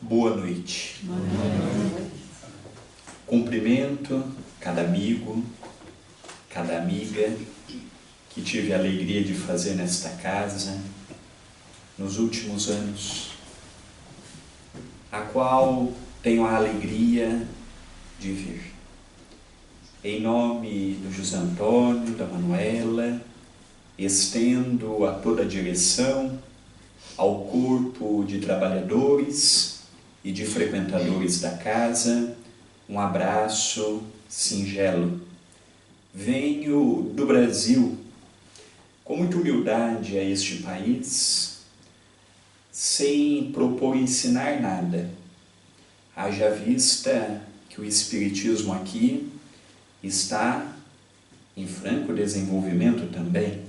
Boa noite. Cumprimento cada amigo, cada amiga que tive a alegria de fazer nesta casa nos últimos anos, a qual tenho a alegria de vir. Em nome do José Antônio, da Manuela, estendo a toda a direção, ao corpo de trabalhadores e de frequentadores da casa, um abraço singelo. Venho do Brasil com muita humildade a este país, sem propor ensinar nada. Haja vista que o Espiritismo aqui está em franco desenvolvimento também.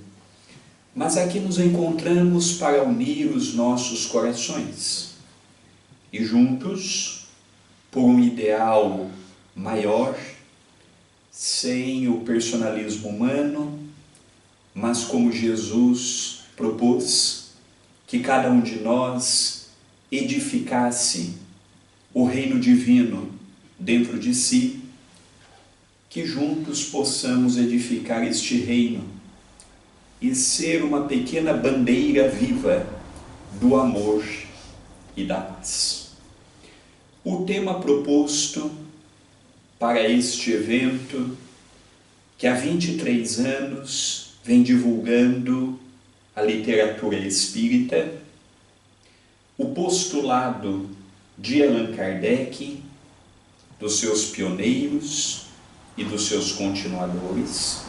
Mas aqui nos encontramos para unir os nossos corações e juntos, por um ideal maior, sem o personalismo humano, mas como Jesus propôs, que cada um de nós edificasse o reino divino dentro de si, que juntos possamos edificar este reino e ser uma pequena bandeira viva do amor e da paz. O tema proposto para este evento, que há 23 anos vem divulgando a literatura espírita, o postulado de Allan Kardec, dos seus pioneiros e dos seus continuadores,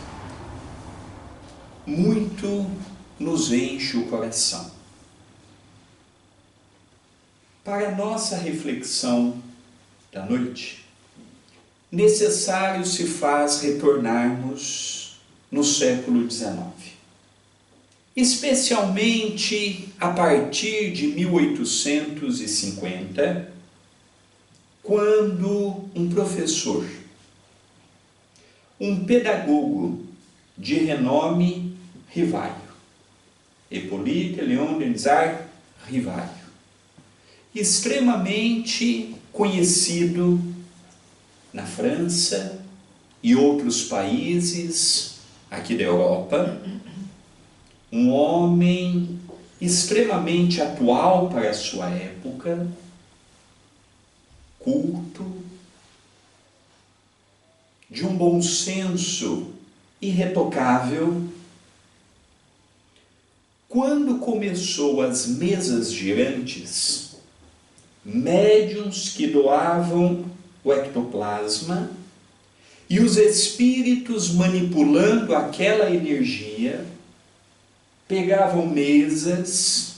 muito nos enche o coração. Para a nossa reflexão da noite, necessário se faz retornarmos no século XIX, especialmente a partir de 1850, quando um professor, um pedagogo de renome Rivaio, Hippolyte Léon Denis Rivaio, extremamente conhecido na França e outros países aqui da Europa, um homem extremamente atual para a sua época, culto, de um bom senso irretocável. Quando começou as mesas girantes, médiuns que doavam o ectoplasma e os espíritos, manipulando aquela energia, pegavam mesas,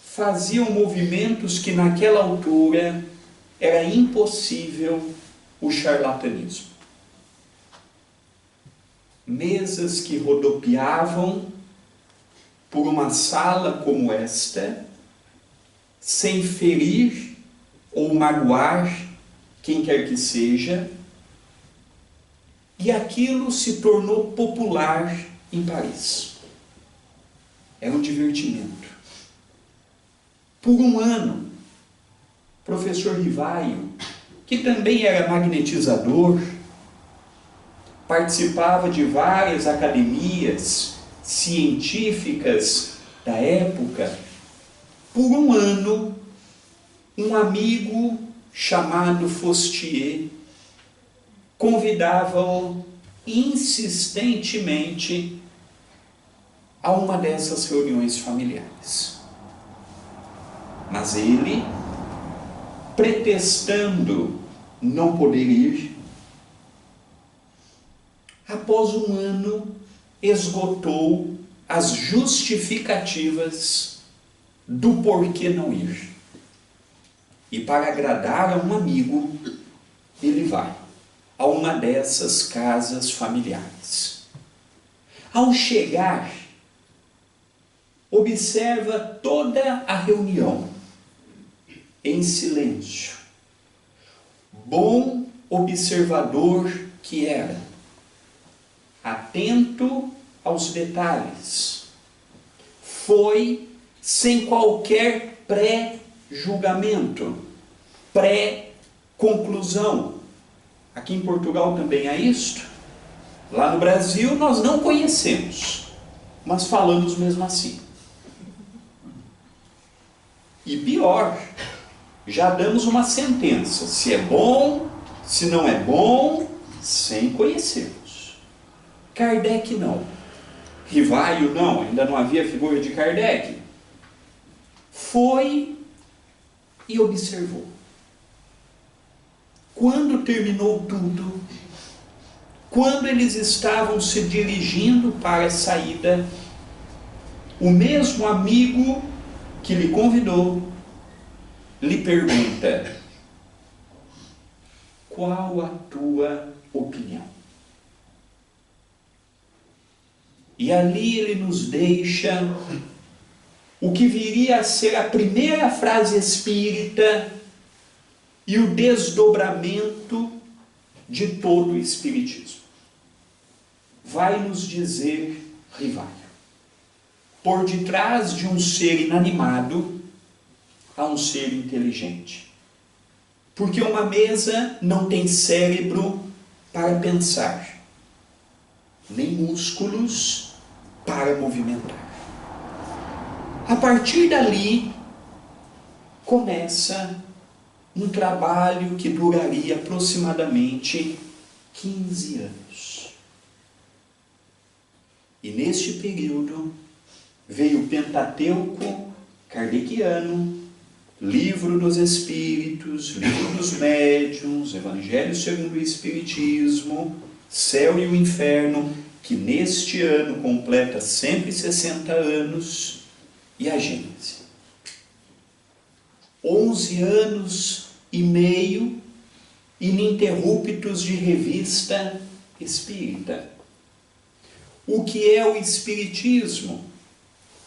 faziam movimentos que naquela altura era impossível o charlatanismo. Mesas que rodopiavam por uma sala como esta, sem ferir ou magoar quem quer que seja, e aquilo se tornou popular em Paris. Era um divertimento. Por um ano, o professor Rivaio, que também era magnetizador, participava de várias academias científicas da época. Por um ano, um amigo chamado Faustier convidava-o insistentemente a uma dessas reuniões familiares. Mas ele, pretextando não poder ir, após um ano, esgotou as justificativas do porquê não ir. E para agradar a um amigo, ele vai a uma dessas casas familiares. Ao chegar, observa toda a reunião em silêncio. Bom observador que era, atento aos detalhes, foi sem qualquer pré-julgamento, pré-conclusão. Aqui em Portugal também há isto. Lá no Brasil nós não conhecemos, mas falamos mesmo assim. E pior, já damos uma sentença, se é bom, se não é bom, sem conhecermos. Kardec não. Rivaio não, ainda não havia figura de Kardec. Foi e observou. Quando terminou tudo, quando eles estavam se dirigindo para a saída, o mesmo amigo que lhe convidou lhe pergunta: qual a tua opinião? E ali ele nos deixa o que viria a ser a primeira frase espírita e o desdobramento de todo o espiritismo. Vai nos dizer Rivaio: por detrás de um ser inanimado há um ser inteligente. Porque uma mesa não tem cérebro para pensar, nem músculos para movimentar. A partir dali, começa um trabalho que duraria aproximadamente 15 anos. E neste período, veio o Pentateuco kardeciano, Livro dos Espíritos, Livro dos Médiuns, Evangelho segundo o Espiritismo, Céu e o Inferno, que neste ano completa 160 anos, e a Gênese. 11 anos e meio ininterruptos de revista espírita. O que é o Espiritismo?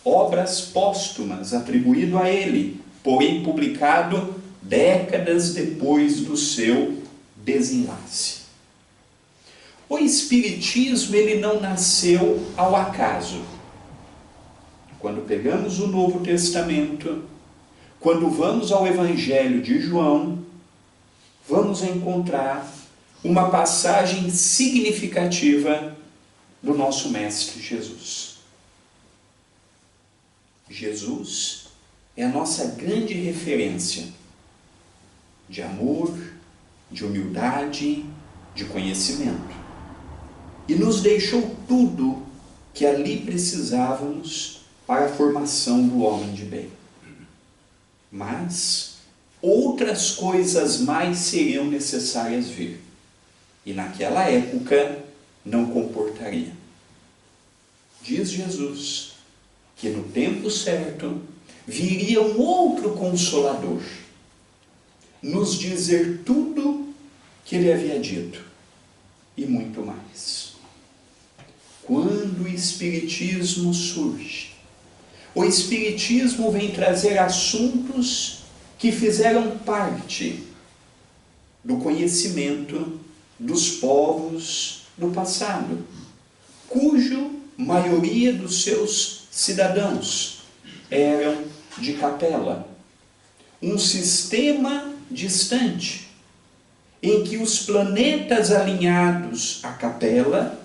Obras póstumas atribuído a ele, porém publicado décadas depois do seu desenlace. O Espiritismo, ele não nasceu ao acaso. Quando pegamos o Novo Testamento, quando vamos ao Evangelho de João, vamos encontrar uma passagem significativa do nosso Mestre Jesus. Jesus é a nossa grande referência de amor, de humildade, de conhecimento. E nos deixou tudo que ali precisávamos para a formação do homem de bem. Mas outras coisas mais seriam necessárias vir. E naquela época não comportaria. Diz Jesus que no tempo certo viria um outro Consolador, nos dizer tudo que ele havia dito e muito mais. Quando o Espiritismo surge, o Espiritismo vem trazer assuntos que fizeram parte do conhecimento dos povos do passado, cujo maioria dos seus cidadãos eram de capela. Um sistema distante, em que os planetas alinhados à capela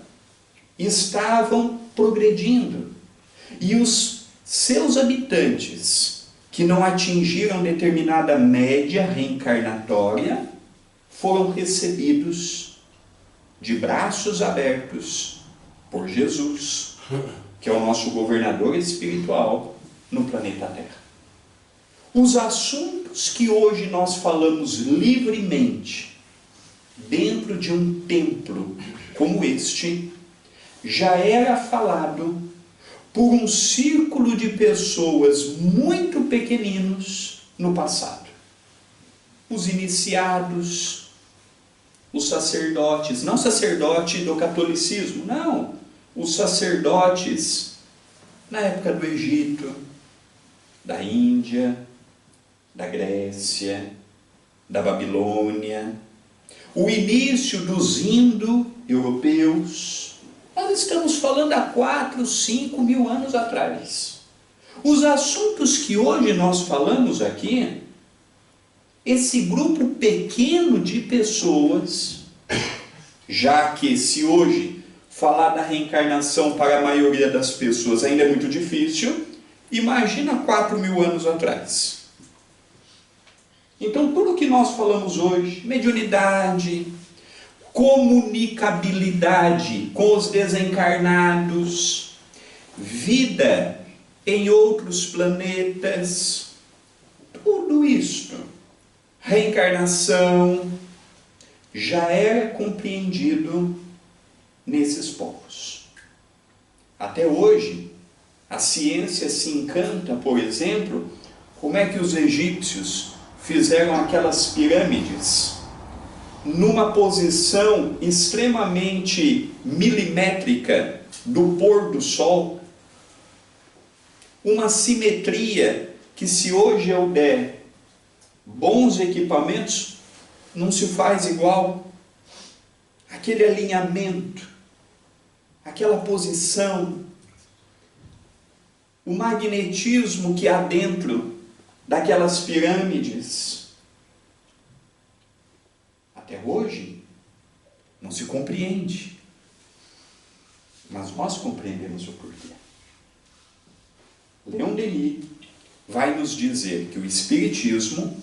estavam progredindo, e os seus habitantes, que não atingiram determinada média reencarnatória, foram recebidos de braços abertos por Jesus, que é o nosso governador espiritual no planeta Terra. Os assuntos que hoje nós falamos livremente dentro de um templo como este, já era falado por um círculo de pessoas muito pequeninos no passado. Os iniciados, os sacerdotes, não sacerdote do catolicismo, não, os sacerdotes na época do Egito, da Índia, da Grécia, da Babilônia, o início dos indo-europeus. Nós estamos falando há 4, 5 mil anos atrás. Os assuntos que hoje nós falamos aqui, esse grupo pequeno de pessoas, já que se hoje falar da reencarnação para a maioria das pessoas ainda é muito difícil, imagina 4.000 anos atrás. Então tudo que nós falamos hoje, mediunidade, comunicabilidade com os desencarnados, vida em outros planetas, tudo isto, reencarnação, já era compreendido nesses povos. Até hoje, a ciência se encanta, por exemplo, como é que os egípcios fizeram aquelas pirâmides numa posição extremamente milimétrica do pôr do sol, uma simetria que, se hoje eu der bons equipamentos, não se faz igual. Aquele alinhamento, aquela posição, o magnetismo que há dentro daquelas pirâmides. Até hoje, não se compreende. Mas nós compreendemos o porquê. Leon Denis vai nos dizer que o Espiritismo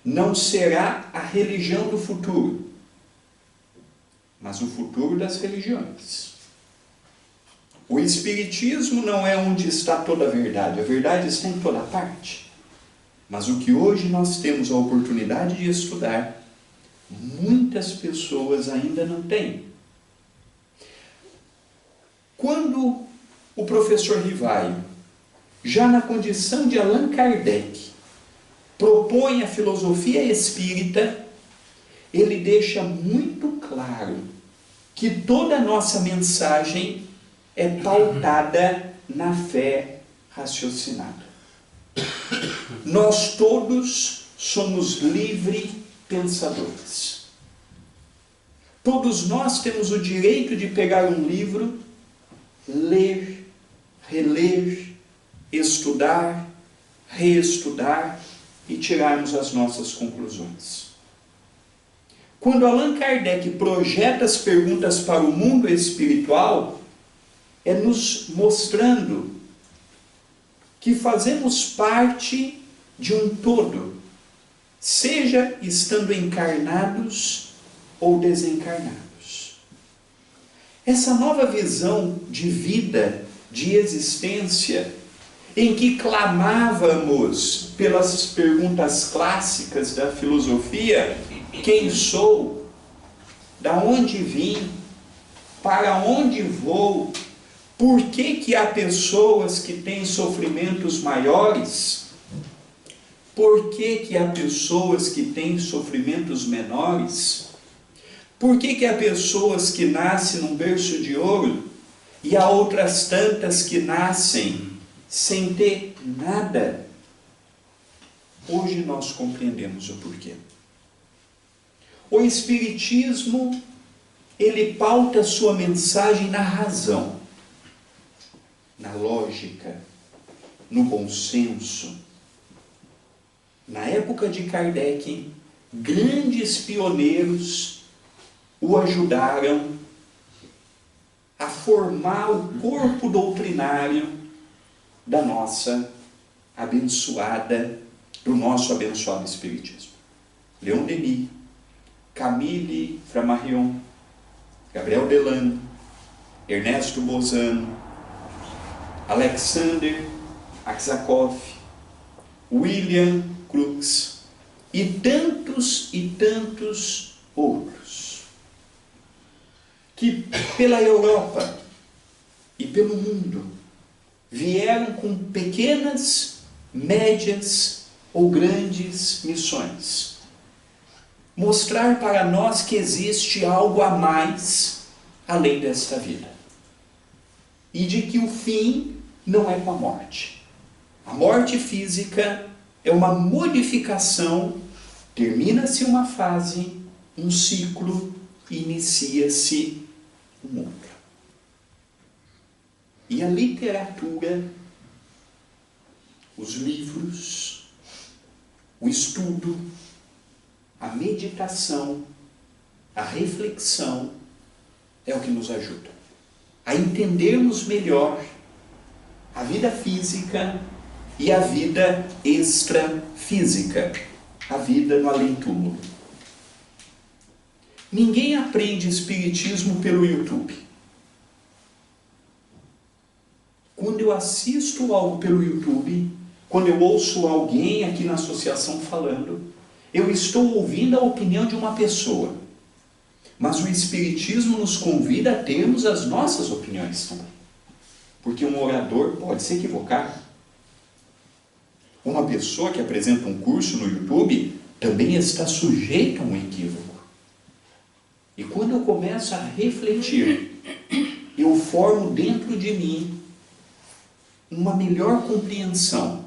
não será a religião do futuro, mas o futuro das religiões. O Espiritismo não é onde está toda a verdade está em toda parte. Mas o que hoje nós temos a oportunidade de estudar, muitas pessoas ainda não têm. Quando o professor Rivaio, já na condição de Allan Kardec, propõe a filosofia espírita, ele deixa muito claro que toda a nossa mensagem é pautada na fé raciocinada. Nós todos somos livres pensadores. Todos nós temos o direito de pegar um livro, ler, reler, estudar, reestudar e tirarmos as nossas conclusões. Quando Allan Kardec projeta as perguntas para o mundo espiritual, é nos mostrando que fazemos parte de um todo, seja estando encarnados ou desencarnados. Essa nova visão de vida, de existência, em que clamávamos pelas perguntas clássicas da filosofia: quem sou? Da onde vim? Para onde vou? Por que há pessoas que têm sofrimentos maiores? Por que há pessoas que têm sofrimentos menores? Por que há pessoas que nascem num berço de ouro e há outras tantas que nascem sem ter nada? Hoje nós compreendemos o porquê. O Espiritismo, ele pauta sua mensagem na razão, na lógica, no bom senso. Na época de Kardec, grandes pioneiros o ajudaram a formar o corpo doutrinário da nossa abençoada, do nosso abençoado Espiritismo. Leon Denis, Camille Flammarion, Gabriel Delano, Ernesto Bozano, Alexander Aksakov, William Crookes e tantos outros, que pela Europa e pelo mundo vieram com pequenas, médias ou grandes missões. Mostrar para nós que existe algo a mais além desta vida. E de que o fim não é com a morte. A morte física é uma modificação, termina-se uma fase, um ciclo, inicia-se um outro. E a literatura os livros, o estudo, a meditação, a reflexão é o que nos ajuda a entendermos melhor a vida física e a vida extrafísica, a vida no além-túmulo. Ninguém aprende espiritismo pelo YouTube. Quando eu assisto algo pelo YouTube, quando eu ouço alguém aqui na associação falando, eu estou ouvindo a opinião de uma pessoa. Mas o Espiritismo nos convida a termos as nossas opiniões também. Porque um orador pode se equivocar. Uma pessoa que apresenta um curso no YouTube também está sujeita a um equívoco. E quando eu começo a refletir, eu formo dentro de mim uma melhor compreensão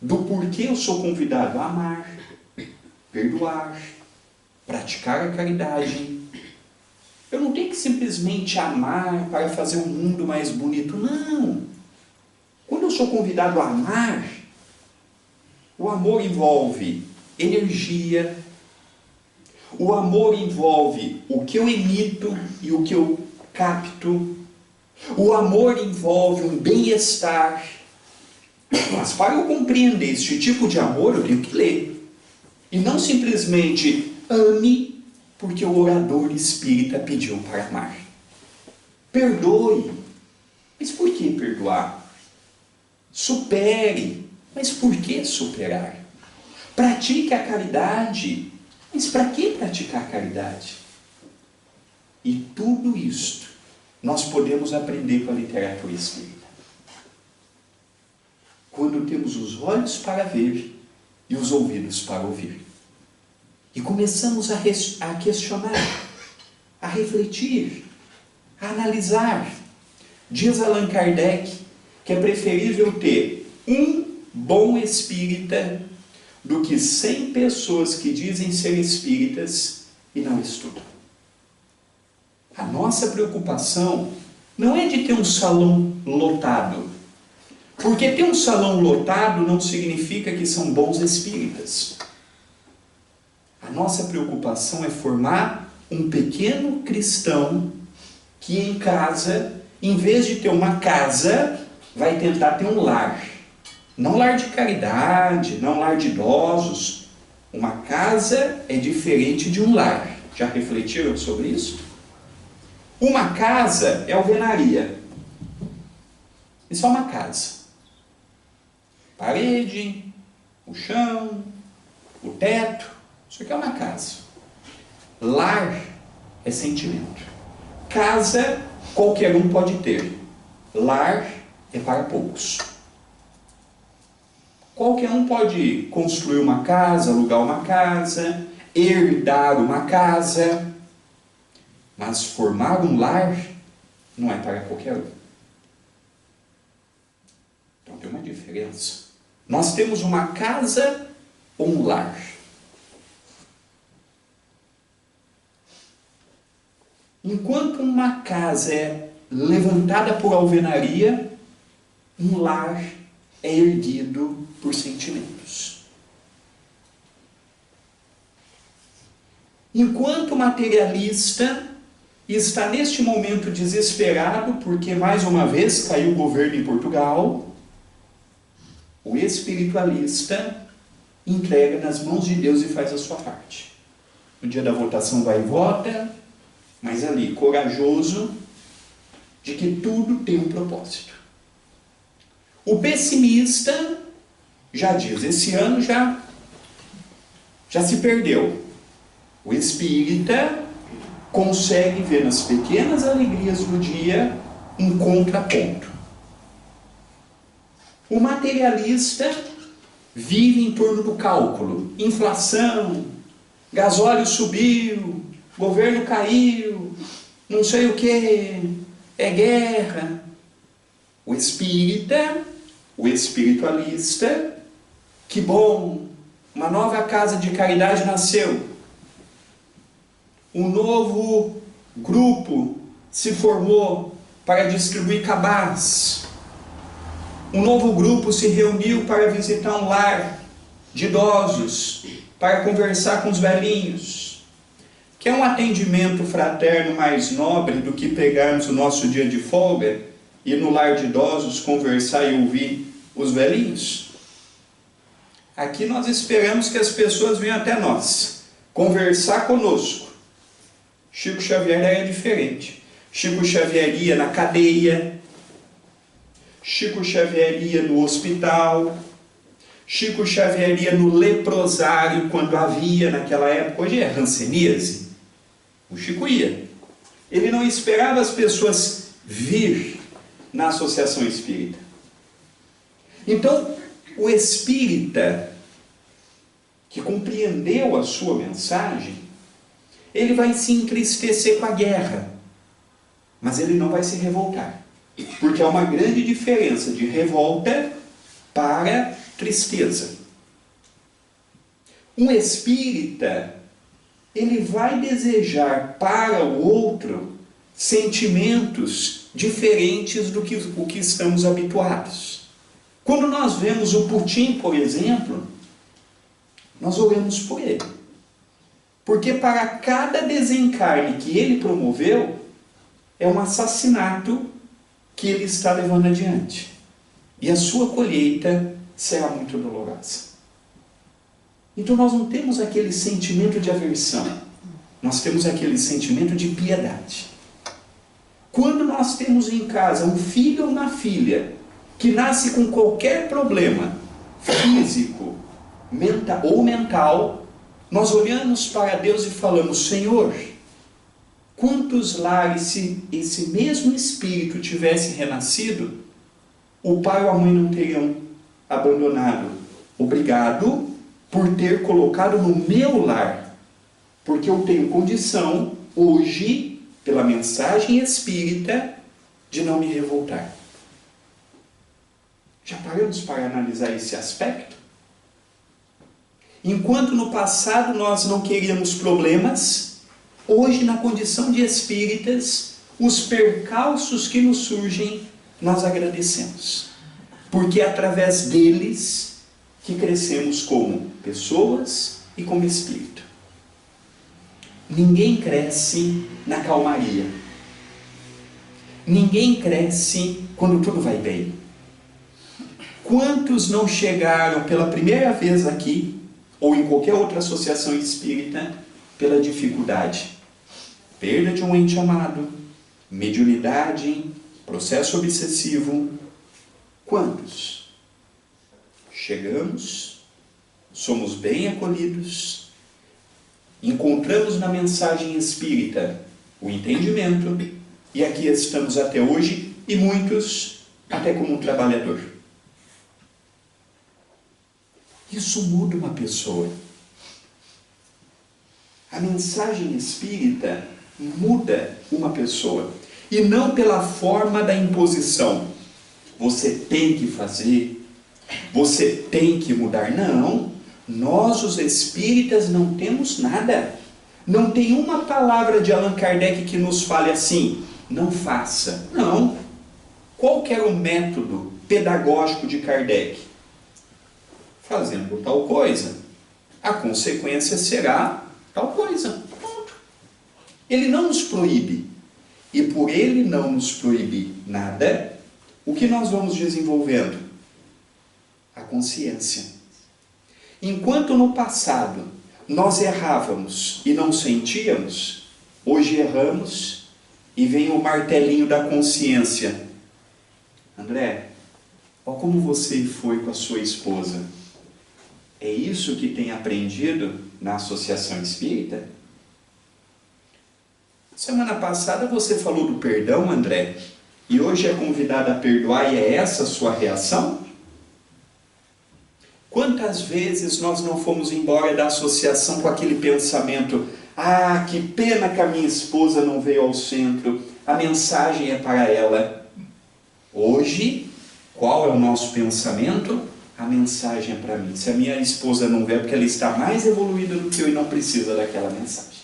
do porquê eu sou convidado a amar, perdoar, praticar a caridade. Eu não tenho que simplesmente amar para fazer o mundo mais bonito, não. Quando eu sou convidado a amar, o amor envolve energia, o amor envolve o que eu emito e o que eu capto, o amor envolve um bem-estar. Mas para eu compreender este tipo de amor, eu tenho que ler. E não simplesmente ame porque o orador espírita pediu para amar. Perdoe. Mas por que perdoar? Supere. Mas por que superar? Pratique a caridade. Mas para que praticar a caridade? E tudo isto nós podemos aprender com a literatura espírita. Quando temos os olhos para ver e os ouvidos para ouvir. E começamos a questionar, a refletir, a analisar. Diz Allan Kardec que é preferível ter um bom espírita do que 100 pessoas que dizem ser espíritas e não estudam. A nossa preocupação não é de ter um salão lotado. Porque ter um salão lotado não significa que são bons espíritas. A nossa preocupação é formar um pequeno cristão que em casa, em vez de ter uma casa, vai tentar ter um lar. Não lar de caridade, não lar de idosos. Uma casa é diferente de um lar. Já refletiram sobre isso? Uma casa é alvenaria. Isso é uma casa. Parede, o chão, o teto. Isso aqui é uma casa. Lar é sentimento. Casa, qualquer um pode ter. Lar é para poucos. Qualquer um pode construir uma casa, alugar uma casa, herdar uma casa. Mas formar um lar não é para qualquer um. Então tem uma diferença. Nós temos uma casa ou um lar. Enquanto uma casa é levantada por alvenaria, um lar é erguido por sentimentos. Enquanto o materialista está neste momento desesperado, porque mais uma vez caiu o governo em Portugal, o espiritualista entrega nas mãos de Deus e faz a sua parte. No dia da votação vai e vota, mas ali, corajoso, de que tudo tem um propósito. O pessimista já diz, esse ano já se perdeu. O espírita consegue ver nas pequenas alegrias do dia um contraponto. O materialista vive em torno do cálculo. Inflação, gasóleo subiu, governo caiu, não sei o que, é guerra. O espírita, o espiritualista, que bom, uma nova casa de caridade nasceu. Um novo grupo se formou para distribuir cabaz. Um novo grupo se reuniu para visitar um lar de idosos, para conversar com os velhinhos, que é um atendimento fraterno mais nobre do que pegarmos o nosso dia de folga e no lar de idosos conversar e ouvir os velhinhos. Aqui nós esperamos que as pessoas venham até nós, conversar conosco. Chico Xavier era diferente. Chico Xavier ia na cadeia, Chico Xavier ia no hospital, Chico Xavier ia no leprosário, quando havia naquela época, hoje é hanseníase. O Chico ia. Ele não esperava as pessoas vir na associação espírita. Então, o espírita que compreendeu a sua mensagem, ele vai se entristecer com a guerra, mas ele não vai se revoltar. Porque há uma grande diferença de revolta para tristeza. Um espírita, ele vai desejar para o outro sentimentos diferentes do que o que estamos habituados. Quando nós vemos o Putin, por exemplo, nós oramos por ele. Porque para cada desencarne que ele promoveu, é um assassinato que ele está levando adiante. E a sua colheita será muito dolorosa. Então nós não temos aquele sentimento de aversão. Nós temos aquele sentimento de piedade. Quando nós temos em casa um filho ou uma filha que nasce com qualquer problema físico ou mental, nós olhamos para Deus e falamos: Senhor, quantos lares, se esse mesmo espírito tivesse renascido, o pai ou a mãe não teriam abandonado. Obrigado por ter colocado no meu lar, porque eu tenho condição hoje, pela mensagem espírita, de não me revoltar. Já paramos para analisar esse aspecto? Enquanto no passado nós não queríamos problemas, hoje, na condição de espíritas, os percalços que nos surgem, nós agradecemos. Porque é através deles que crescemos como pessoas e como espírito. Ninguém cresce na calmaria. Ninguém cresce quando tudo vai bem. Quantos não chegaram pela primeira vez aqui, ou em qualquer outra associação espírita, pela dificuldade? Perda de um ente amado, mediunidade, processo obsessivo. Quantos? Chegamos, somos bem acolhidos, encontramos na mensagem espírita o entendimento, e aqui estamos até hoje, e muitos até como um trabalhador. Isso muda uma pessoa. A mensagem espírita muda uma pessoa. E não pela forma da imposição. Você tem que fazer, você tem que mudar. Não, nós os espíritas não temos nada. Não tem uma palavra de Allan Kardec que nos fale assim: não faça. Não. Qual que era o método pedagógico de Kardec? Fazendo tal coisa, a consequência será tal coisa. Ponto. Ele não nos proíbe. E por ele não nos proibir nada, o que nós vamos desenvolvendo? A consciência. Enquanto no passado nós errávamos e não sentíamos, hoje erramos e vem o martelinho da consciência. André, olha como você foi com a sua esposa. É isso que tem aprendido na associação espírita? Semana passada você falou do perdão, André, e hoje é convidado a perdoar, e é essa a sua reação? Quantas vezes nós não fomos embora da associação com aquele pensamento: ah, que pena que a minha esposa não veio ao centro, a mensagem é para ela. Hoje, qual é o nosso pensamento? A mensagem é para mim. Se a minha esposa não veio, é porque ela está mais evoluída do que eu e não precisa daquela mensagem.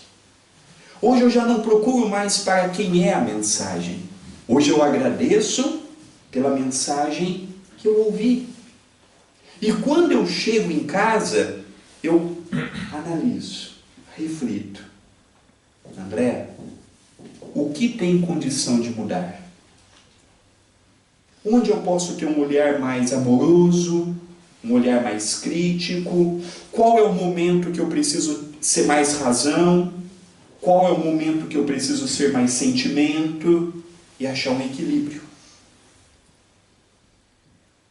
Hoje eu já não procuro mais para quem é a mensagem. Hoje eu agradeço pela mensagem que eu ouvi. E quando eu chego em casa, eu analiso, reflito. André, o que tem condição de mudar? Onde eu posso ter um olhar mais amoroso, um olhar mais crítico? Qual é o momento que eu preciso ser mais razão? Qual é o momento que eu preciso ser mais sentimento? E achar um equilíbrio.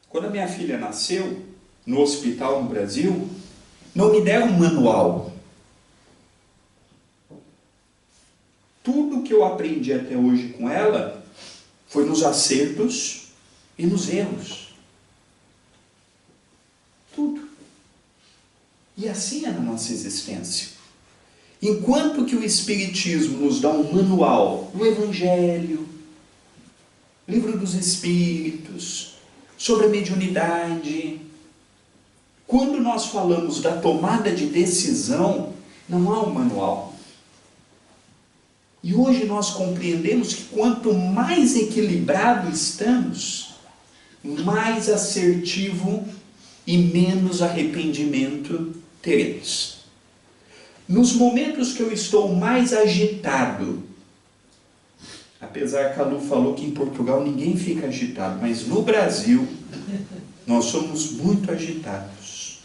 Quando a minha filha nasceu, no hospital no Brasil, não me deram um manual. Tudo que eu aprendi até hoje com ela foi nos acertos e nos erros. Tudo. E assim é na nossa existência. Enquanto que o Espiritismo nos dá um manual, o Evangelho, Livro dos Espíritos, sobre a mediunidade, quando nós falamos da tomada de decisão, não há um manual. E hoje nós compreendemos que quanto mais equilibrado estamos, mais assertivo e menos arrependimento teremos. Nos momentos que eu estou mais agitado, apesar que a Lu falou que em Portugal ninguém fica agitado, mas no Brasil nós somos muito agitados.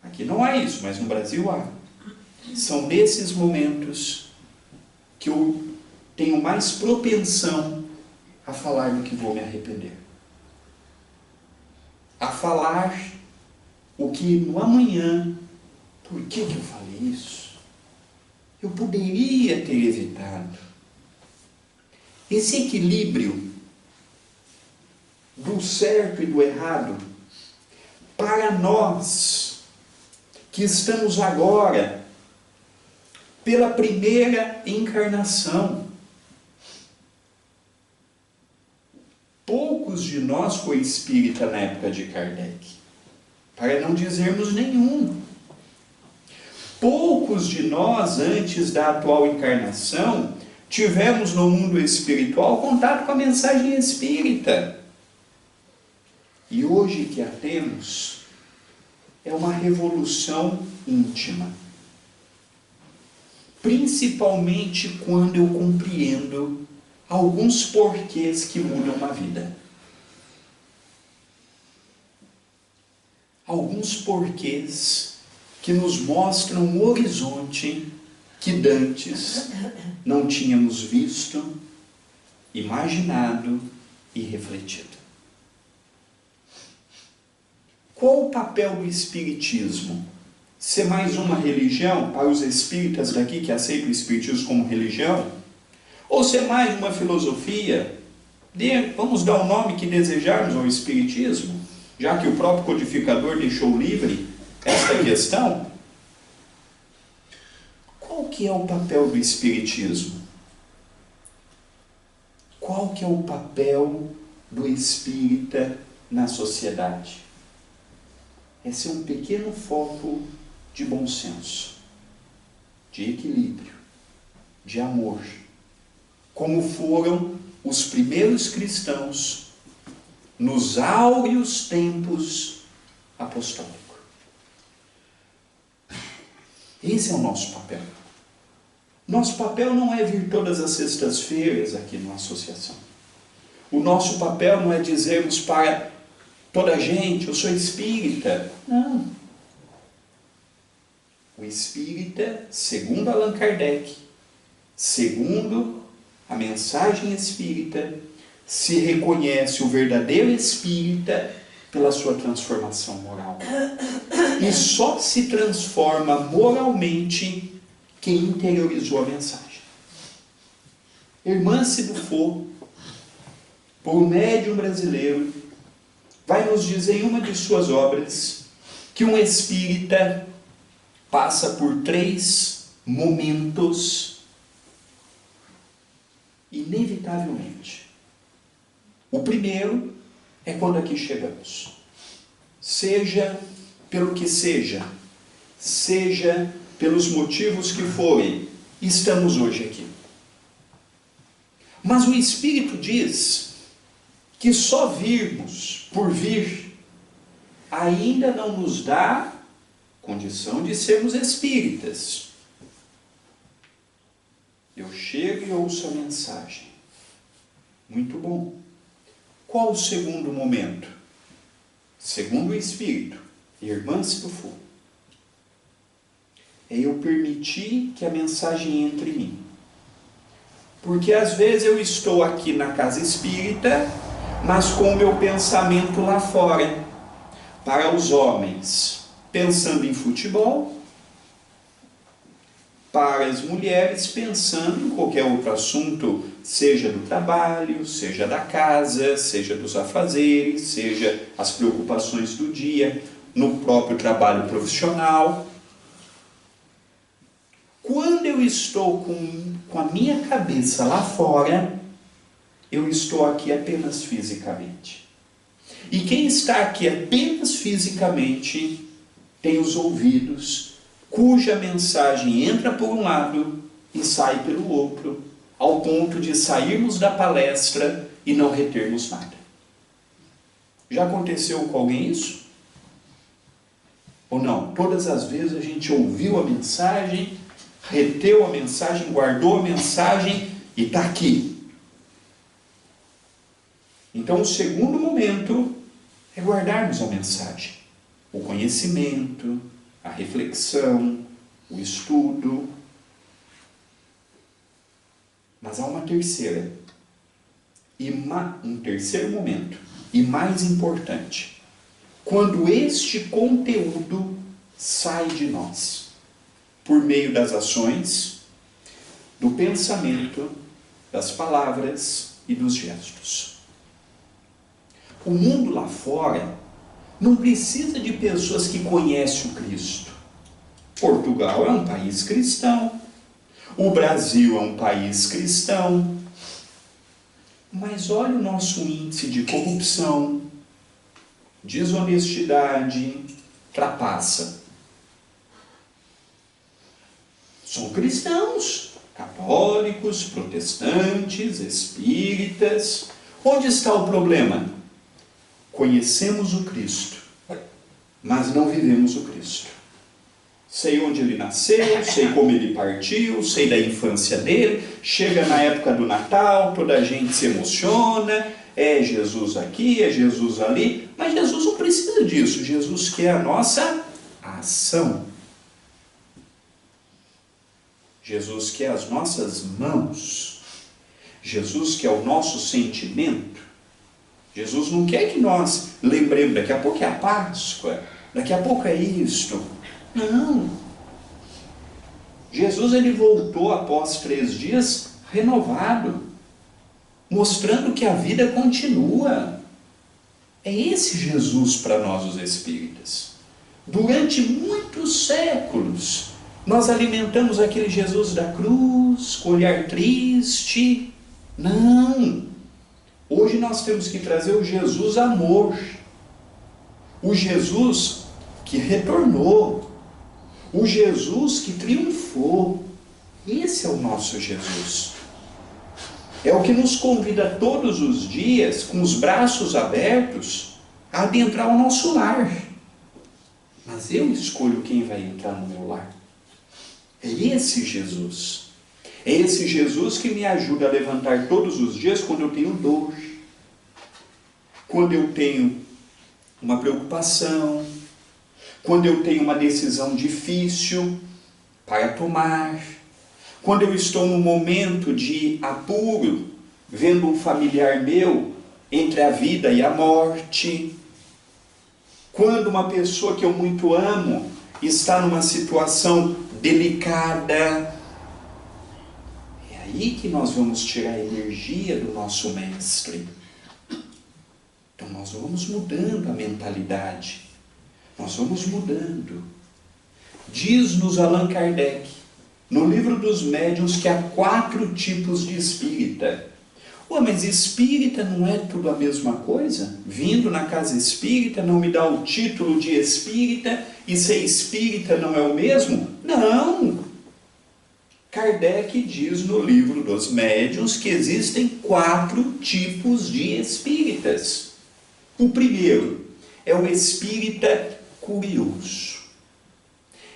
Aqui não há isso, mas no Brasil há. São nesses momentos que eu tenho mais propensão a falar do que vou me arrepender. A falar o que no amanhã, por que eu falei isso? Eu poderia ter evitado. Esse equilíbrio do certo e do errado, para nós que estamos agora pela primeira encarnação. Poucos de nós foi espírita na época de Kardec, para não dizermos nenhum. Poucos de nós, antes da atual encarnação, tivemos no mundo espiritual contato com a mensagem espírita. E hoje que a temos, é uma revolução íntima. Principalmente quando eu compreendo alguns porquês que mudam uma vida. Alguns porquês que nos mostram um horizonte que dantes não tínhamos visto, imaginado e refletido. Qual o papel do Espiritismo? Ser mais uma religião para os espíritas daqui que aceitam o Espiritismo como religião? Ou ser mais uma filosofia? Vamos dar o nome que desejarmos ao Espiritismo, já que o próprio codificador deixou livre esta questão. Qual que é o papel do Espiritismo? Qual que é o papel do espírita na sociedade? É ser um pequeno foco de bom senso, de equilíbrio, de amor, como foram os primeiros cristãos nos áureos tempos apostólicos. Esse é o nosso papel. Nosso papel não é vir todas as sextas-feiras aqui na associação. O nosso papel não é dizermos para toda a gente, eu sou espírita. Não. O espírita, segundo Allan Kardec, segundo a mensagem espírita, se reconhece o verdadeiro espírita pela sua transformação moral. E só se transforma moralmente quem interiorizou a mensagem. Irmã Cidufo, por médium brasileiro, vai nos dizer em uma de suas obras que um espírita passa por 3 momentos inevitavelmente. O primeiro é quando aqui chegamos. Seja pelo que seja pelos motivos que forem, estamos hoje aqui. Mas o Espírito diz que só virmos por vir ainda não nos dá condição de sermos espíritas. Eu chego e ouço a mensagem. Muito bom. Qual o segundo momento? Segundo o Espírito, irmã Cirufu, é eu permitir que a mensagem entre em mim. Porque às vezes eu estou aqui na casa espírita, mas com o meu pensamento lá fora. Para os homens, pensando em futebol. Para as mulheres, pensando em qualquer outro assunto, seja do trabalho, seja da casa, seja dos afazeres, seja as preocupações do dia, no próprio trabalho profissional. Quando eu estou com a minha cabeça lá fora, eu estou aqui apenas fisicamente. E quem está aqui apenas fisicamente tem os ouvidos, cuja mensagem entra por um lado e sai pelo outro, ao ponto de sairmos da palestra e não retermos nada. Já aconteceu com alguém isso? Ou não? Todas as vezes a gente ouviu a mensagem, reteu a mensagem, guardou a mensagem e está aqui. Então o segundo momento é guardarmos a mensagem. O conhecimento, a reflexão, o estudo. Mas há uma terceira. Um terceiro momento. E mais importante. Quando este conteúdo sai de nós. Por meio das ações, do pensamento, das palavras e dos gestos. O mundo lá fora não precisa de pessoas que conhecem o Cristo. Portugal é um país cristão. O Brasil é um país cristão. Mas olha o nosso índice de corrupção, desonestidade, trapaça. São cristãos, católicos, protestantes, espíritas. Onde está o problema? Conhecemos o Cristo, mas não vivemos o Cristo. Sei onde ele nasceu, sei como ele partiu, sei da infância dele. Chega na época do Natal, toda a gente se emociona. É Jesus aqui, é Jesus ali. Mas Jesus não precisa disso. Jesus quer a nossa ação. Jesus quer as nossas mãos. Jesus quer o nosso sentimento. Jesus não quer que nós lembremos, daqui a pouco é a Páscoa, daqui a pouco é isto. Não. Jesus ele voltou após 3 dias renovado, mostrando que a vida continua. É esse Jesus para nós os espíritas. Durante muitos séculos, nós alimentamos aquele Jesus da cruz, com olhar triste. Não. Hoje nós temos que trazer o Jesus amor, o Jesus que retornou, o Jesus que triunfou. Esse é o nosso Jesus. É o que nos convida todos os dias, com os braços abertos, a adentrar o nosso lar. Mas eu escolho quem vai entrar no meu lar. É esse Jesus. É esse Jesus que me ajuda a levantar todos os dias quando eu tenho dor, quando eu tenho uma preocupação, quando eu tenho uma decisão difícil para tomar, quando eu estou num momento de apuro, vendo um familiar meu entre a vida e a morte, quando uma pessoa que eu muito amo está numa situação delicada. Aí que nós vamos tirar a energia do nosso mestre. Então nós vamos mudando a mentalidade. Nós vamos mudando. Diz-nos Allan Kardec, no livro dos médiuns, que há 4 tipos de espírita. Ué, mas espírita não é tudo a mesma coisa? Vindo na casa espírita não me dá o título de espírita e ser espírita não é o mesmo? Não! Kardec diz no livro dos Médiuns que existem 4 tipos de espíritas. O primeiro é o espírita curioso.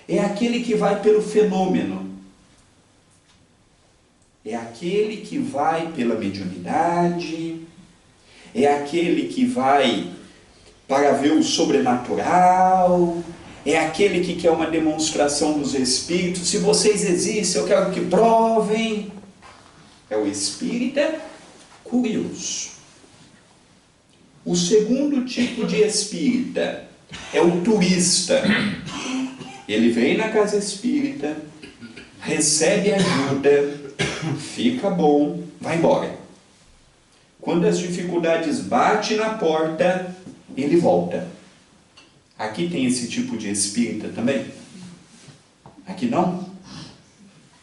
É aquele que vai pelo fenômeno. É aquele que vai pela mediunidade. É aquele que vai para ver o sobrenatural. É aquele que quer uma demonstração dos espíritos. Se vocês existem, eu quero que provem. É o espírita curioso. O segundo tipo de espírita é o turista. Ele vem na casa espírita, recebe ajuda, fica bom, vai embora. Quando as dificuldades batem na porta, ele volta. Aqui tem esse tipo de espírita também? Aqui não?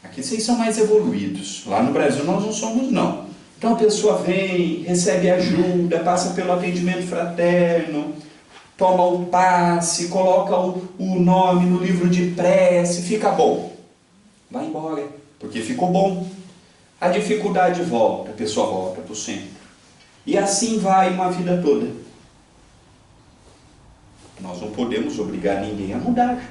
Aqui vocês são mais evoluídos. Lá no Brasil nós não somos, não. Então a pessoa vem, recebe ajuda, passa pelo atendimento fraterno, toma o passe, coloca o nome no livro de prece, fica bom. Vai embora, porque ficou bom. A dificuldade volta, a pessoa volta para o centro. E assim vai uma vida toda. Nós não podemos obrigar ninguém a mudar.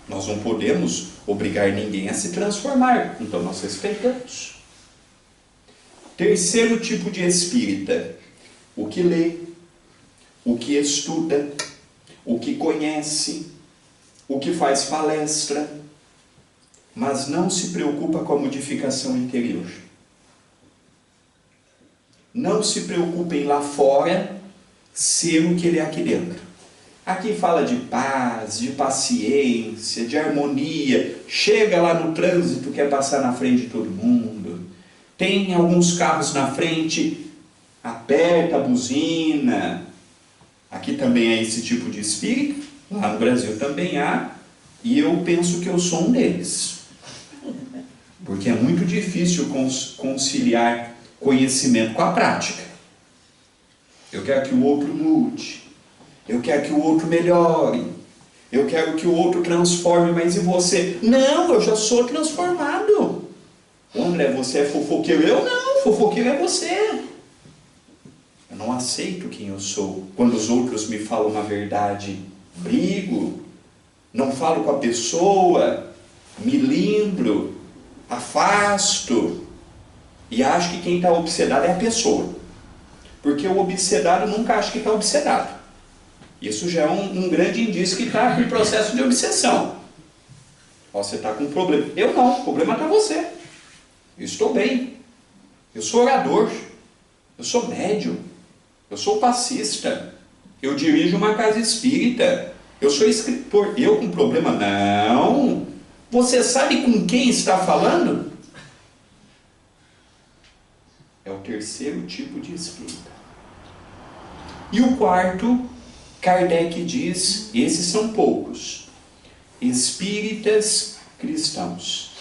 Nós não podemos obrigar ninguém a se transformar. Então nós respeitamos. Terceiro tipo de espírita: o que lê, o que estuda, o que conhece, o que faz palestra, mas não se preocupa com a modificação interior. Não se preocupa em lá fora ser o que ele é aqui dentro. Aqui fala de paz, de paciência, de harmonia. Chega lá no trânsito, quer passar na frente de todo mundo. Tem alguns carros na frente, aperta a buzina. Aqui também é esse tipo de espírito. Lá no Brasil também há. E eu penso que eu sou um deles. Porque é muito difícil conciliar conhecimento com a prática. Eu quero que o outro mude. Eu quero que o outro melhore. Eu quero que o outro transforme, mas e você? Não, eu já sou transformado. André, você é fofoqueiro? Eu não, fofoqueiro é você. Eu não aceito quem eu sou. Quando os outros me falam uma verdade, brigo. Não falo com a pessoa, me limbro, afasto. E acho que quem está obsedado é a pessoa. Porque o obsedado nunca acha que está obsedado. Isso já é um grande indício que está com processo de obsessão. Ó, você está com um problema. Eu não, o problema está você. Eu estou bem. Eu sou orador. Eu sou médium. Eu sou passista. Eu dirijo uma casa espírita. Eu sou escritor. Eu com problema? Não. Você sabe com quem está falando? É o terceiro tipo de espírita. E o quarto, Kardec diz, esses são poucos, espíritas cristãos.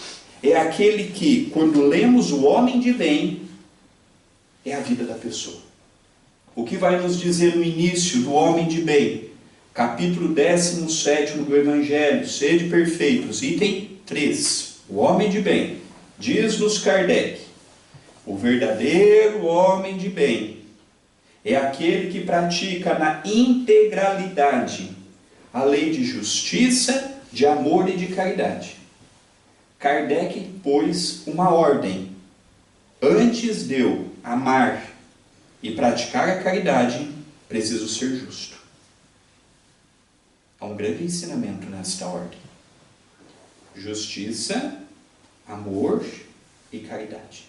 É aquele que, quando lemos o homem de bem, é a vida da pessoa. O que vai nos dizer no início do homem de bem? Capítulo 17 do Evangelho, sede perfeitos, item 3, o homem de bem. Diz-nos Kardec, o verdadeiro homem de bem é aquele que pratica na integralidade a lei de justiça, de amor e de caridade. Kardec pôs uma ordem. Antes de eu amar e praticar a caridade, preciso ser justo. Há um grande ensinamento nesta ordem. Justiça, amor e caridade.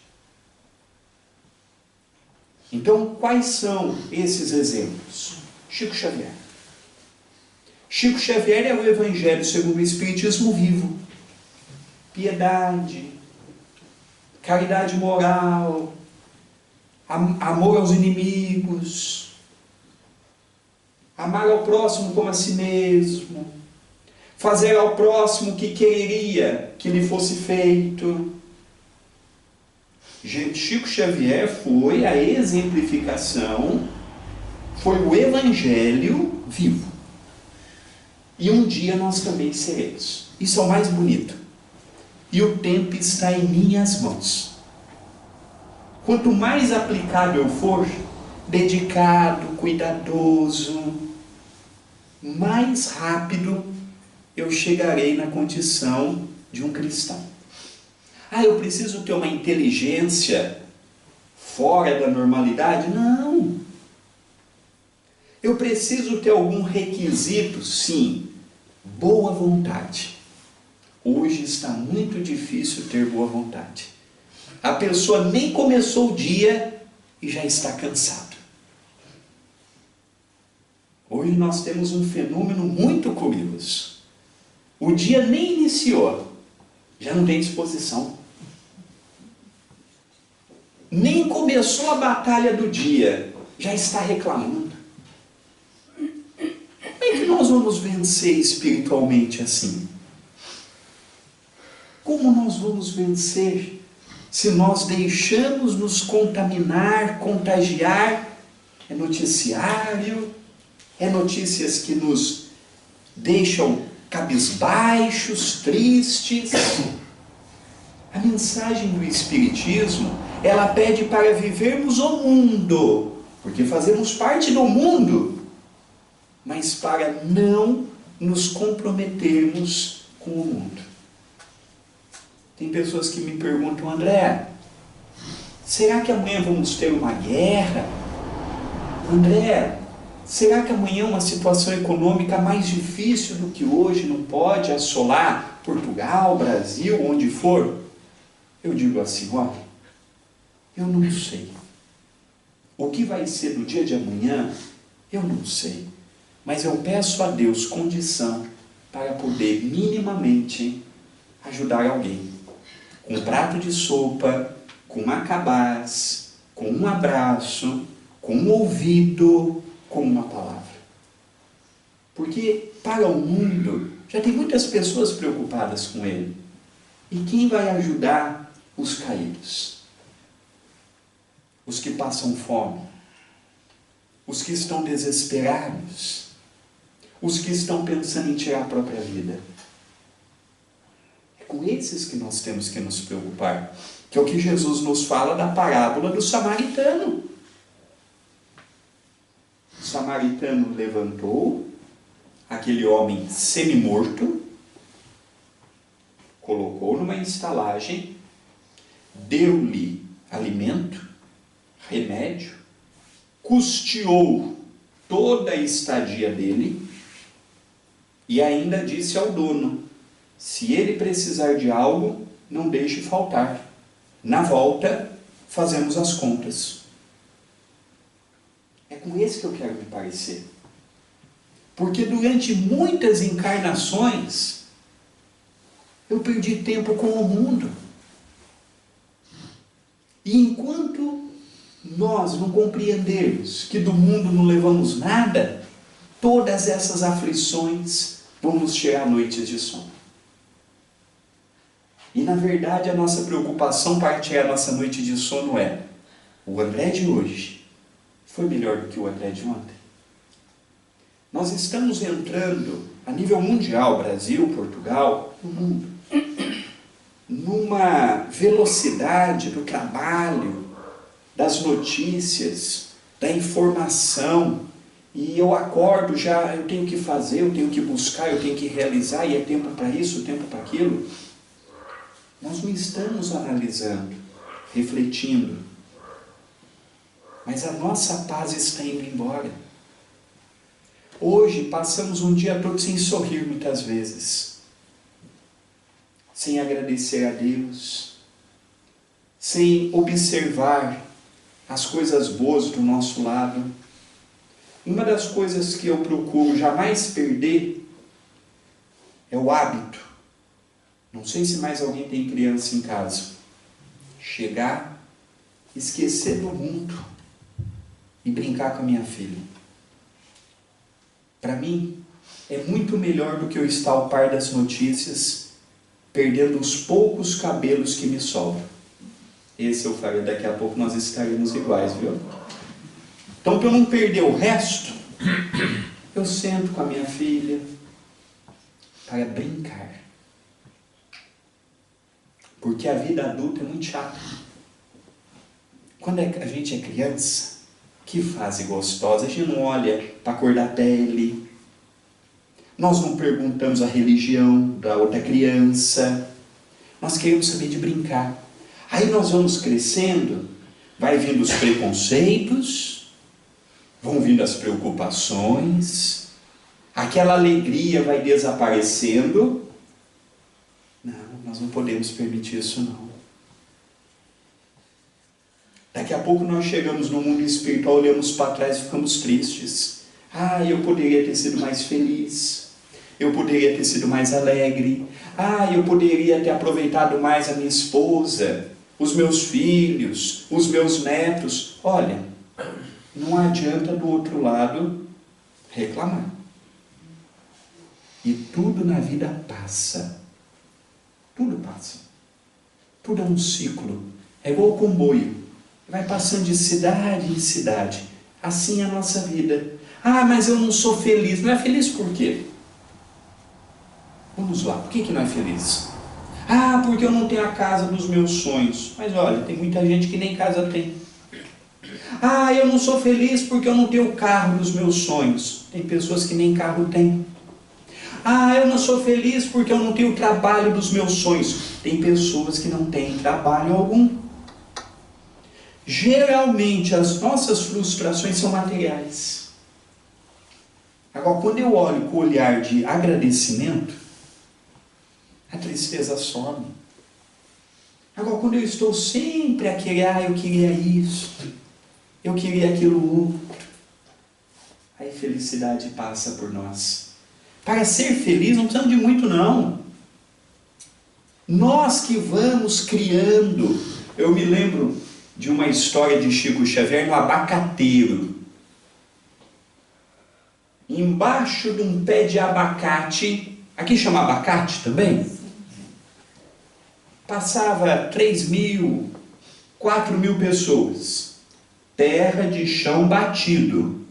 Então, quais são esses exemplos? Chico Xavier. Chico Xavier é o Evangelho segundo o Espiritismo vivo. Piedade, caridade moral, amor aos inimigos, amar ao próximo como a si mesmo, fazer ao próximo o que quereria que lhe fosse feito. Chico Xavier foi a exemplificação, foi o Evangelho vivo. E um dia nós também seremos. Isso é o mais bonito. e o tempo está em minhas mãos. Quanto mais aplicado eu for, dedicado, cuidadoso, mais rápido eu chegarei na condição de um cristão. Eu preciso ter uma inteligência fora da normalidade? Não. Eu preciso ter algum requisito? Sim. Boa vontade. Hoje está muito difícil ter boa vontade. A pessoa nem começou o dia e já está cansado. Hoje nós temos um fenômeno muito curioso. O dia nem iniciou, já não tem disposição. Nem começou a batalha do dia, já está reclamando. Como é que nós vamos vencer espiritualmente assim? Como nós vamos vencer se nós deixamos nos contaminar, contagiar? É noticiário, é notícias que nos deixam cabisbaixos, tristes. A mensagem do Espiritismo, ela pede para vivermos o mundo, porque fazemos parte do mundo, mas para não nos comprometermos com o mundo. Tem pessoas que me perguntam: André, será que amanhã vamos ter uma guerra? André, será que amanhã uma situação econômica mais difícil do que hoje não pode assolar Portugal, Brasil, onde for? Eu digo assim: olha, eu não sei. O que vai ser no dia de amanhã, eu não sei. Mas eu peço a Deus condição para poder minimamente ajudar alguém. Com um prato de sopa, com uma cabaz, com um abraço, com um ouvido, com uma palavra. Porque para o mundo já tem muitas pessoas preocupadas com ele. E quem vai ajudar os caídos? Os que passam fome, os que estão desesperados, os que estão pensando em tirar a própria vida. É com esses que nós temos que nos preocupar, que é o que Jesus nos fala da parábola do samaritano. O samaritano levantou aquele homem semi-morto, colocou numa estalagem, deu-lhe alimento, remédio, custeou toda a estadia dele e ainda disse ao dono: se ele precisar de algo, não deixe faltar. Na volta, fazemos as contas. É com esse que eu quero me parecer. Porque durante muitas encarnações, eu perdi tempo com o mundo. E enquanto nós não compreendermos que do mundo não levamos nada, todas essas aflições vão nos tirar noites de sono. E na verdade a nossa preocupação para tirar a nossa noite de sono é: o André de hoje foi melhor do que o André de ontem? Nós estamos entrando a nível mundial, Brasil, Portugal, no mundo, numa velocidade do trabalho, das notícias, da informação, e eu acordo já, eu tenho que fazer, eu tenho que buscar, eu tenho que realizar, e é tempo para isso, tempo para aquilo. Nós não estamos analisando, refletindo, mas a nossa paz está indo embora. Hoje passamos um dia todo sem sorrir muitas vezes, sem agradecer a Deus, sem observar as coisas boas do nosso lado. Uma das coisas que eu procuro jamais perder é o hábito. Não sei se mais alguém tem criança em casa. Chegar, esquecer do mundo e brincar com a minha filha. Para mim, é muito melhor do que eu estar ao par das notícias, perdendo os poucos cabelos que me sobram. Esse eu falei, daqui a pouco nós estaremos iguais, viu? Então, para eu não perder o resto, eu sento com a minha filha para brincar. Porque a vida adulta é muito chata. Quando a gente é criança, que fase gostosa, a gente não olha para a cor da pele, nós não perguntamos a religião da outra criança, nós queremos saber de brincar. Aí nós vamos crescendo, vai vindo os preconceitos, vão vindo as preocupações, aquela alegria vai desaparecendo. Não, nós não podemos permitir isso não. Daqui a pouco nós chegamos no mundo espiritual, olhamos para trás e ficamos tristes. Ah, eu poderia ter sido mais feliz. Eu poderia ter sido mais alegre. Ah, eu poderia ter aproveitado mais a minha esposa, os meus filhos, os meus netos. Olha, não adianta do outro lado reclamar. E tudo na vida passa. Tudo passa. Tudo é um ciclo. É igual o comboio. Vai passando de cidade em cidade. Assim é a nossa vida. Ah, mas eu não sou feliz. Não é feliz por quê? Vamos lá, por que não é feliz? Ah, porque eu não tenho a casa dos meus sonhos. Mas olha, tem muita gente que nem casa tem. Ah, eu não sou feliz porque eu não tenho o carro dos meus sonhos. Tem pessoas que nem carro têm. Ah, eu não sou feliz porque eu não tenho o trabalho dos meus sonhos. Tem pessoas que não têm trabalho algum. Geralmente as nossas frustrações são materiais. Agora, quando eu olho com o olhar de agradecimento, a tristeza some. Agora, quando eu estou sempre a querer, eu queria isso, eu queria aquilo outro, aí felicidade passa por nós. Para ser feliz não precisamos de muito não. Nós que vamos criando. Eu me lembro de uma história de Chico Xavier no abacateiro. Embaixo de um pé de abacate, aqui chama abacate também? Passava 3.000, 4.000 pessoas. Terra de chão batido.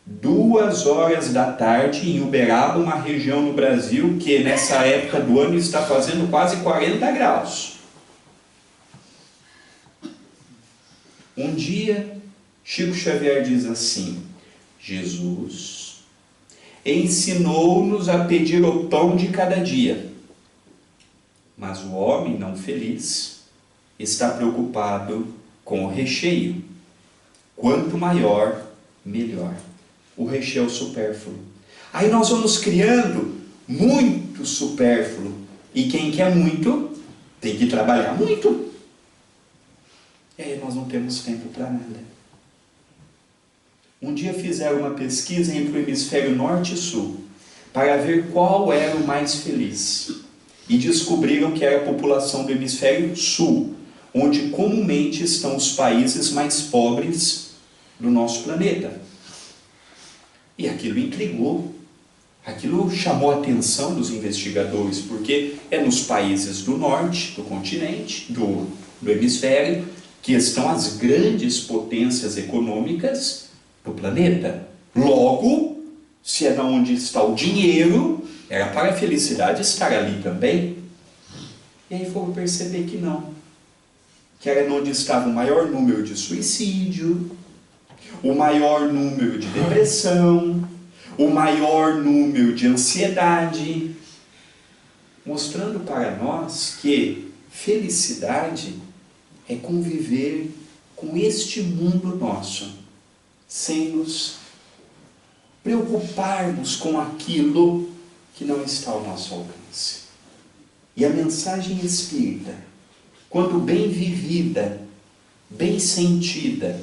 2 horas da tarde em Uberaba, uma região no Brasil que nessa época do ano está fazendo quase 40 graus. Um dia, Chico Xavier diz assim: Jesus ensinou-nos a pedir o pão de cada dia. Mas o homem não feliz está preocupado com o recheio. Quanto maior, melhor. O recheio é o supérfluo. Aí nós vamos criando muito supérfluo. E quem quer muito, tem que trabalhar muito. E aí nós não temos tempo para nada. Um dia fizeram uma pesquisa entre o hemisfério norte e sul, para ver qual era o mais feliz. E descobriram que era a população do hemisfério sul, onde comumente estão os países mais pobres do nosso planeta. E aquilo intrigou, aquilo chamou a atenção dos investigadores, porque é nos países do norte, do continente, do hemisfério, que estão as grandes potências econômicas do planeta. Logo, se é onde está o dinheiro, era para a felicidade estar ali também. E aí foram perceber que não. Que era onde estava o maior número de suicídio, o maior número de depressão, o maior número de ansiedade, mostrando para nós que felicidade é conviver com este mundo nosso, sem nos preocuparmos com aquilo que não está ao nosso alcance. E a mensagem espírita, quando bem vivida, bem sentida,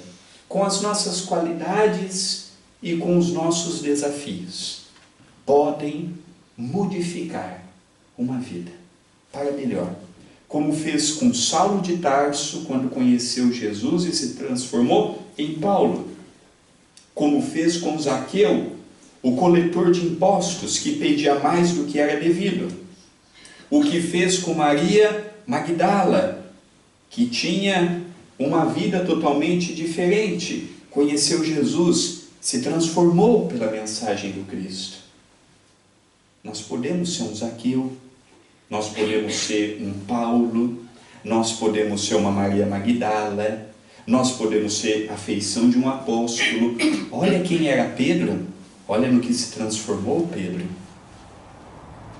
com as nossas qualidades e com os nossos desafios, podem modificar uma vida para melhor. Como fez com Saulo de Tarso, quando conheceu Jesus e se transformou em Paulo. Como fez com Zaqueu, o coletor de impostos, que pedia mais do que era devido. O que fez com Maria Magdala, que tinha uma vida totalmente diferente, conheceu Jesus, se transformou pela mensagem do Cristo. Nós podemos ser um Zaqueu, nós podemos ser um Paulo, nós podemos ser uma Maria Magdala, nós podemos ser a feição de um apóstolo. Olha quem era Pedro, olha no que se transformou Pedro.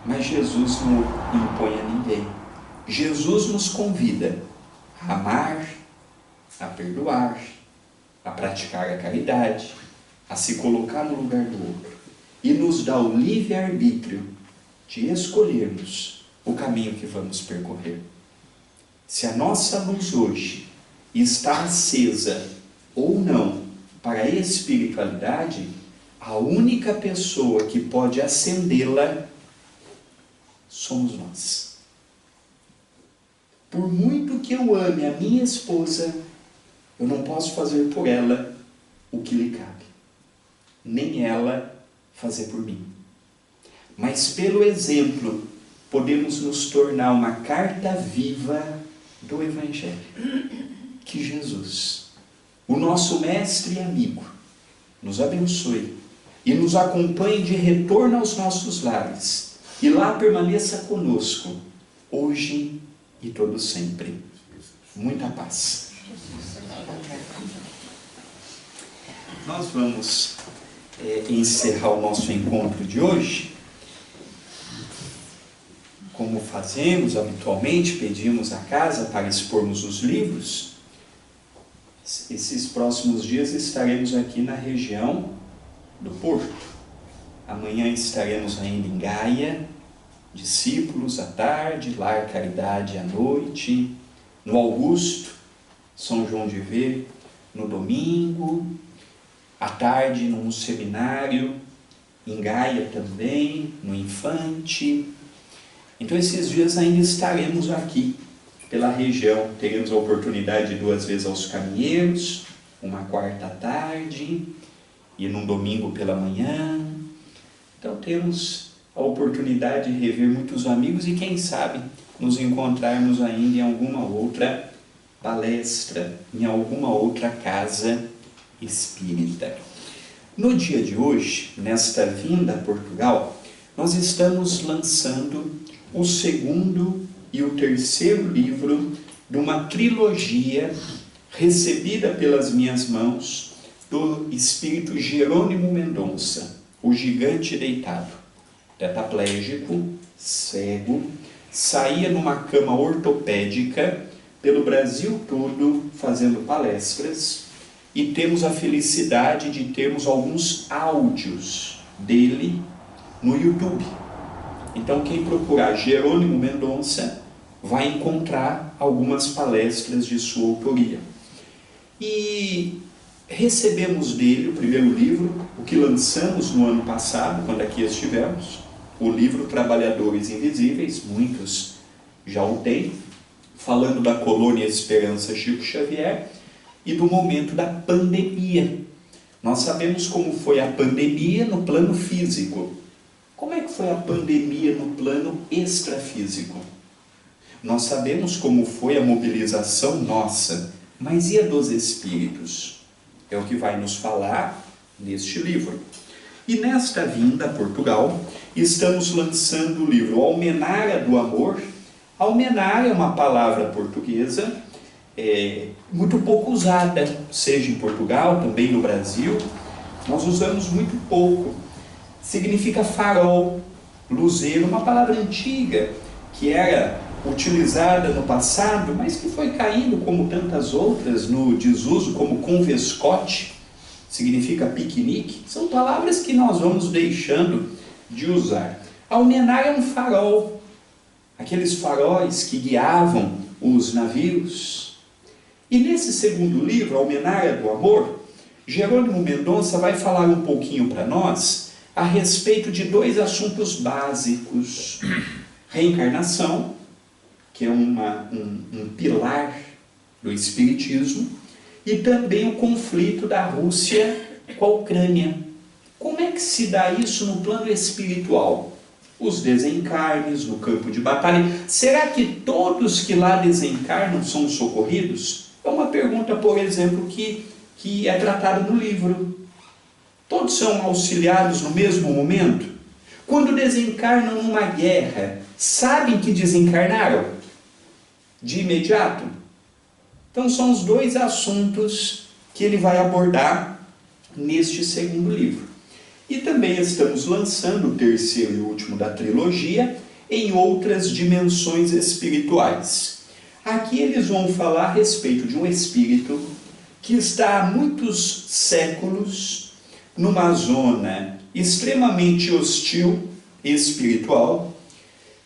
Mas Jesus não impõe a ninguém. Jesus nos convida a amar, a perdoar, a praticar a caridade, a se colocar no lugar do outro. E nos dá o livre-arbítrio de escolhermos o caminho que vamos percorrer. Se a nossa luz hoje está acesa ou não para a espiritualidade, a única pessoa que pode acendê-la somos nós. Por muito que eu ame a minha esposa, eu não posso fazer por ela o que lhe cabe, nem ela fazer por mim. Mas pelo exemplo, podemos nos tornar uma carta viva do Evangelho. Que Jesus, o nosso mestre e amigo, nos abençoe e nos acompanhe de retorno aos nossos lares, e lá permaneça conosco, hoje e todo sempre. Muita paz. Nós vamos encerrar o nosso encontro de hoje. Como fazemos habitualmente, pedimos à casa para expormos os livros. Esses próximos dias estaremos aqui na região do Porto. Amanhã estaremos ainda em Gaia, Discípulos à tarde, Lar Caridade à noite, no Augusto, São João de Vê, no domingo, à tarde num seminário, em Gaia também, no Infante. Então esses dias ainda estaremos aqui pela região, teremos a oportunidade de 2 vezes aos caminheiros, uma quarta à tarde e num domingo pela manhã. Então temos a oportunidade de rever muitos amigos e quem sabe nos encontrarmos ainda em alguma outra palestra, em alguma outra casa espírita. No dia de hoje, nesta vinda a Portugal, nós estamos lançando o 2º e o 3º livro de uma trilogia recebida pelas minhas mãos do espírito Jerônimo Mendonça, o Gigante Deitado. Tetraplégico, cego, saía numa cama ortopédica pelo Brasil todo fazendo palestras, e temos a felicidade de termos alguns áudios dele no YouTube. Então quem procurar Jerônimo Mendonça vai encontrar algumas palestras de sua autoria. E recebemos dele o primeiro livro, o que lançamos no ano passado, quando aqui estivemos, o livro Trabalhadores Invisíveis, muitos já o têm, falando da colônia Esperança Chico Xavier e do momento da pandemia. Nós sabemos como foi a pandemia no plano físico. Como é que foi a pandemia no plano extrafísico? Nós sabemos como foi a mobilização nossa, mas e a dos espíritos? É o que vai nos falar neste livro. E nesta vinda a Portugal, estamos lançando o livro Almenária do Amor. Almenária é uma palavra portuguesa muito pouco usada, seja em Portugal, também no Brasil. Nós usamos muito pouco. Significa farol, luzeiro, uma palavra antiga que era utilizada no passado, mas que foi caindo, como tantas outras, no desuso, como convescote, significa piquenique. São palavras que nós vamos deixando de usar. Almenária é um farol, aqueles faróis que guiavam os navios. E nesse 2º livro, Almenária do Amor, Jerônimo Mendonça vai falar um pouquinho para nós a respeito de 2 assuntos básicos: reencarnação, que é um pilar do Espiritismo, e também o conflito da Rússia com a Ucrânia. Como é que se dá isso no plano espiritual? Os desencarnes no campo de batalha. Será que todos que lá desencarnam são socorridos? É uma pergunta, por exemplo, que é tratada no livro. Todos são auxiliados no mesmo momento? Quando desencarnam numa guerra, sabem que desencarnaram de imediato? Então são os dois assuntos que ele vai abordar neste segundo livro. E também estamos lançando o terceiro e último da trilogia em outras dimensões espirituais. Aqui eles vão falar a respeito de um espírito que está há muitos séculos numa zona extremamente hostil espiritual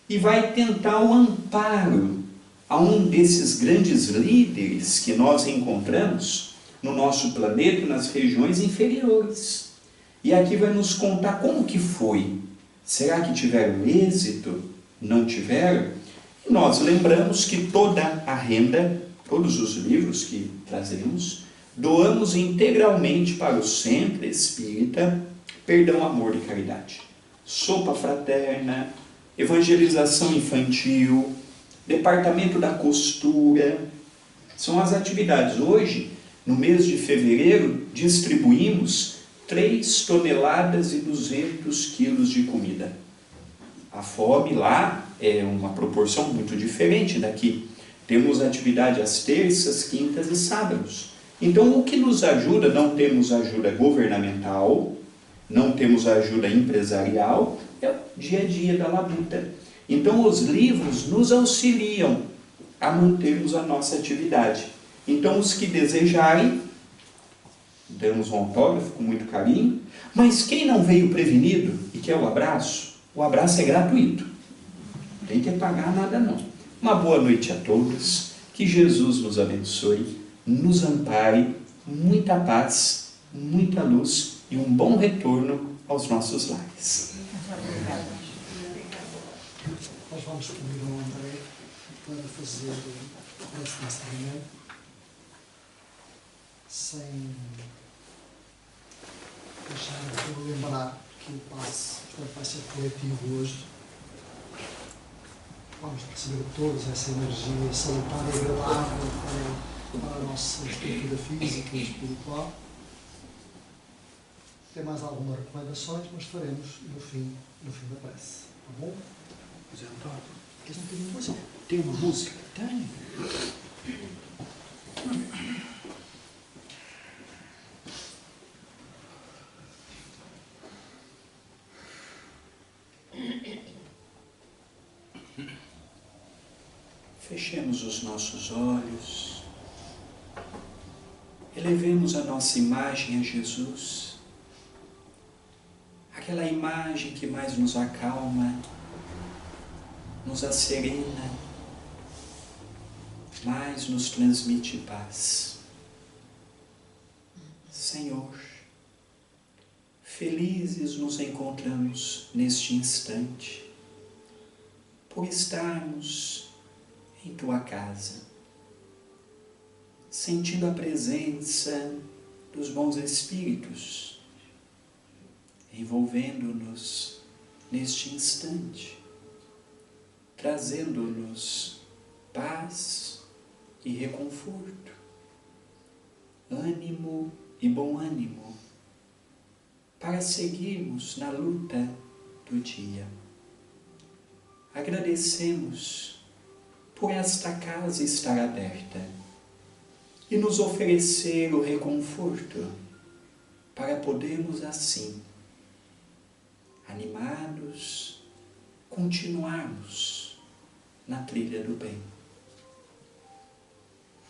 e vai tentar o amparo a um desses grandes líderes que nós encontramos no nosso planeta, nas regiões inferiores. E aqui vai nos contar como que foi. Será que tiveram êxito? Não tiveram? E nós lembramos que toda a renda, todos os livros que trazemos, doamos integralmente para o Centro Espírita Perdão, Amor e Caridade. Sopa Fraterna, Evangelização Infantil, Departamento da Costura, são as atividades. Hoje, no mês de fevereiro, distribuímos 3 toneladas e 200 quilos de comida. A fome lá é uma proporção muito diferente daqui. Temos atividade às terças, quintas e sábados. Então, o que nos ajuda, não temos ajuda governamental, não temos ajuda empresarial, é o dia a dia da labuta. Então, os livros nos auxiliam a mantermos a nossa atividade. Então, os que desejarem, damos um autógrafo com muito carinho, mas quem não veio prevenido e quer o abraço é gratuito. Não tem que pagar nada não. Uma boa noite a todos, que Jesus nos abençoe, nos ampare, muita paz, muita luz e um bom retorno aos nossos lares. Nós vamos pedir ao André para fazer o resto desta reunião sem deixar de lembrar que o passe, portanto, vai ser coletivo hoje. Vamos perceber todos essa energia salutar e agradável para a nossa estrutura física e espiritual. Tem mais algumas recomendações, mas faremos no fim da prece. Tá bom? José António, queres um bocadinho de música? Tem uma música? Tem. Fechemos os nossos olhos, elevemos a nossa imagem a Jesus, aquela imagem que mais nos acalma, nos acerena, mais nos transmite paz. Senhor, felizes nos encontramos neste instante, por estarmos em Tua casa, sentindo a presença dos bons Espíritos, envolvendo-nos neste instante, trazendo-nos paz e reconforto, ânimo e bom ânimo, para seguirmos na luta do dia. Agradecemos por esta casa estar aberta e nos oferecer o reconforto para podermos assim, animados, continuarmos na trilha do bem.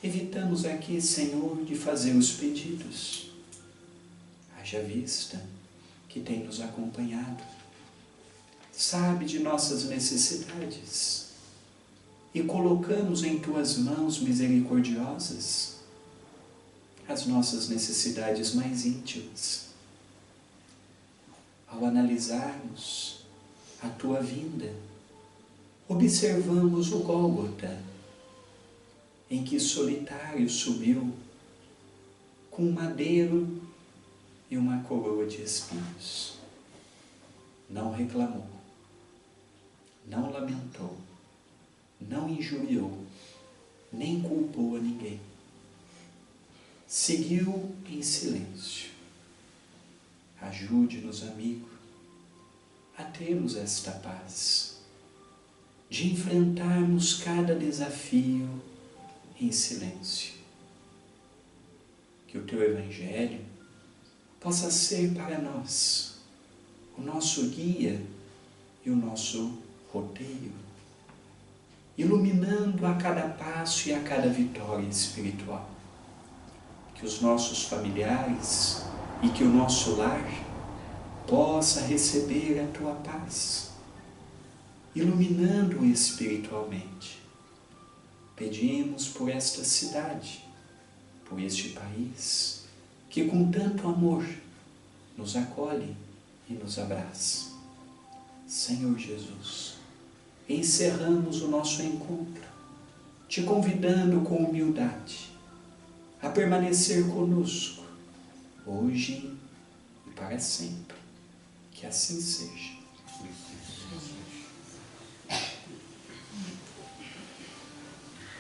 Evitamos aqui, Senhor, de fazer os pedidos, haja vista que tem nos acompanhado, sabe de nossas necessidades e colocamos em Tuas mãos misericordiosas as nossas necessidades mais íntimas. Ao analisarmos a Tua vinda, observamos o Gólgota, em que solitário subiu com um madeiro e uma coroa de espinhos. Não reclamou, não lamentou, não injuriou, nem culpou a ninguém. Seguiu em silêncio. Ajude-nos, amigo, a termos esta paz, de enfrentarmos cada desafio em silêncio. Que o Teu Evangelho possa ser para nós o nosso guia e o nosso roteiro, iluminando a cada passo e a cada vitória espiritual. Que os nossos familiares e que o nosso lar possa receber a Tua paz, iluminando-o espiritualmente. Pedimos por esta cidade, por este país, que com tanto amor nos acolhe e nos abraça. Senhor Jesus, encerramos o nosso encontro, te convidando com humildade a permanecer conosco, hoje e para sempre. Que assim seja.